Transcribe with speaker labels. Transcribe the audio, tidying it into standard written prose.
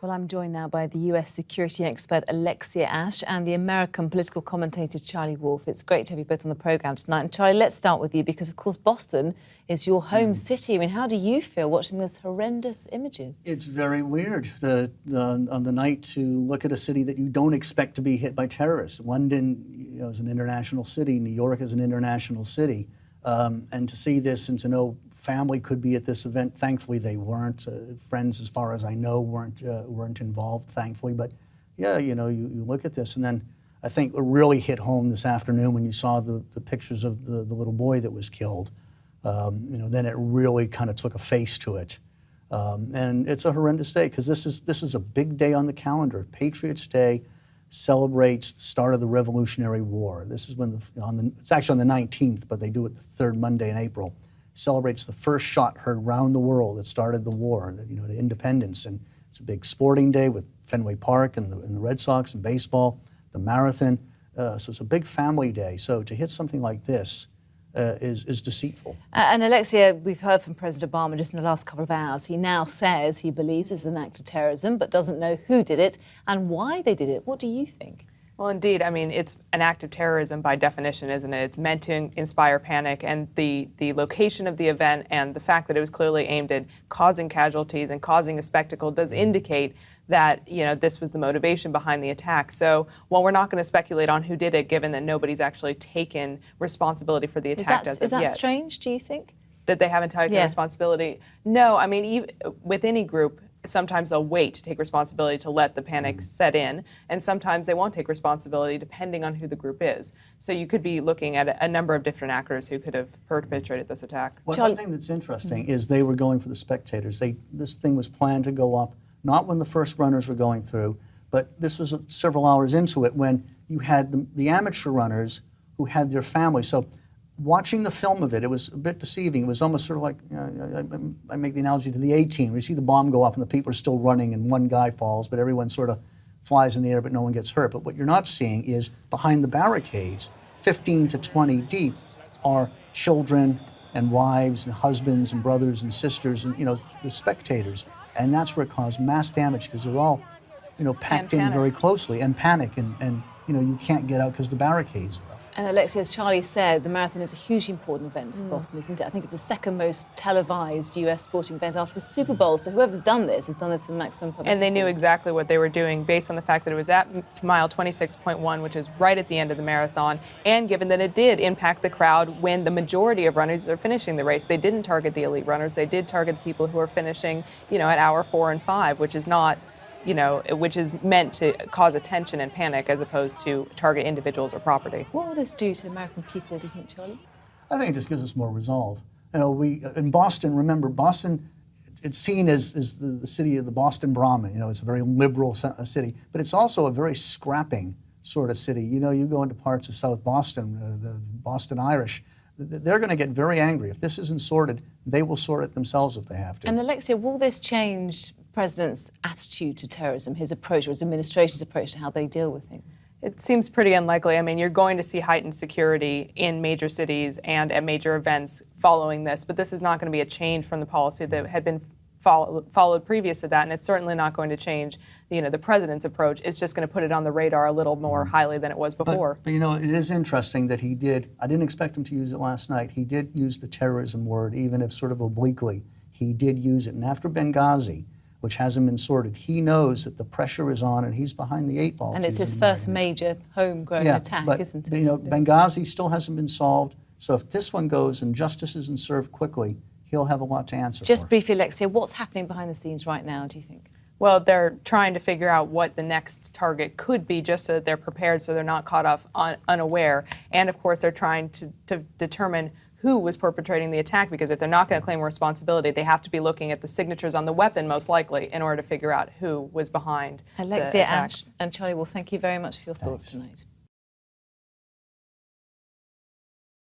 Speaker 1: Well, I'm joined now by the US security expert Alexia Ash and the American political commentator Charlie Wolf. It's great to have you both on the programme tonight. And Charlie, let's start with you because, of course, Boston is your home city. I mean, how do you feel watching those horrendous images?
Speaker 2: It's very weird on the night to look at a city that you don't expect to be hit by terrorists. London, is an international city. New York is an international city. And to see this and to know family could be at this event. Thankfully, they weren't. Friends, as far as I know, weren't involved, thankfully. But yeah, you look at this, and then I think it really hit home this afternoon when you saw the pictures of the little boy that was killed. Then it really kind of took a face to it. And it's a horrendous day because this is a big day on the calendar. Patriots' Day celebrates the start of the Revolutionary War. This is when it's actually on the 19th, but they do it the third Monday in April. Celebrates the first shot heard around the world that started the war, the independence. And it's a big sporting day with Fenway Park and the Red Sox and baseball, the marathon. So it's a big family day. So to hit something like this is deceitful.
Speaker 1: And Alexia, we've heard from President Obama just in the last couple of hours. He now says he believes it's an act of terrorism, but doesn't know who did it and why they did it. What do you think?
Speaker 3: Well, indeed. I mean, it's an act of terrorism by definition, isn't it? It's meant to inspire panic, and the location of the event and the fact that it was clearly aimed at causing casualties and causing a spectacle does indicate that, this was the motivation behind the attack. So while we're not going to speculate on who did it, given that nobody's actually taken responsibility for the attack as of yet.
Speaker 1: Is that strange, do you think?
Speaker 3: That they haven't taken responsibility? No, I mean, even with any group, sometimes they'll wait to take responsibility to let the panic set in, and sometimes they won't take responsibility depending on who the group is. So you could be looking at a number of different actors who could have perpetrated this attack.
Speaker 2: One thing that's interesting is they were going for the spectators. This thing was planned to go up, not when the first runners were going through, but this was several hours into it when you had the amateur runners who had their families. So watching the film of it, it was a bit deceiving. It was almost sort of like, I make the analogy to the A-Team, where you see the bomb go off and the people are still running and one guy falls, but everyone sort of flies in the air, but no one gets hurt. But what you're not seeing is behind the barricades, 15 to 20 deep, are children and wives and husbands and brothers and sisters and, the spectators. And that's where it caused mass damage because they're all, packed in very closely and panic and you can't get out because the barricades are up.
Speaker 1: And Alexia, as Charlie said, the marathon is a hugely important event for Boston, isn't it? I think it's the second most televised US sporting event after the Super Bowl. So whoever's done this has done this for maximum publicity.
Speaker 3: And they knew exactly what they were doing based on the fact that it was at mile 26.1, which is right at the end of the marathon, and given that it did impact the crowd when the majority of runners are finishing the race. They didn't target the elite runners. They did target the people who are finishing, at hour 4 and 5, which is not, which is meant to cause attention and panic as opposed to target individuals or property.
Speaker 1: What will this do to American people, do you think, Charlie?
Speaker 2: I think it just gives us more resolve. We in Boston, remember, Boston, it's seen as the city of the Boston Brahmin. It's a very liberal city, but it's also a very scrapping sort of city. You go into parts of South Boston, the Boston Irish, they're going to get very angry. If this isn't sorted, they will sort it themselves if they have to.
Speaker 1: And Alexia, will this change President's attitude to terrorism, his approach or his administration's approach to how they deal with things?
Speaker 3: It seems pretty unlikely. I mean, you're going to see heightened security in major cities and at major events following this, but this is not going to be a change from the policy that had been followed previous to that, and it's certainly not going to change, the president's approach. It's just going to put it on the radar a little more highly than it was before.
Speaker 2: But it is interesting that he did, I didn't expect him to use it last night, he did use the terrorism word, even if sort of obliquely. He did use it, and after Benghazi, which hasn't been sorted, he knows that the pressure is on and he's behind the 8 ball.
Speaker 1: And it's his first major homegrown attack, isn't it?
Speaker 2: Benghazi still hasn't been solved, so if this one goes and justice isn't served quickly, he'll have a lot to answer for.
Speaker 1: Just briefly, Alexia, what's happening behind the scenes right now, do you think?
Speaker 3: Well, they're trying to figure out what the next target could be just so that they're prepared so they're not caught off unaware. And, of course, they're trying to determine who was perpetrating the attack, because if they're not going to claim responsibility, they have to be looking at the signatures on the weapon, most likely, in order to figure out who was behind the attacks.
Speaker 1: Alexia Ash and Charlie Wolf, thank you very much for your thoughts tonight.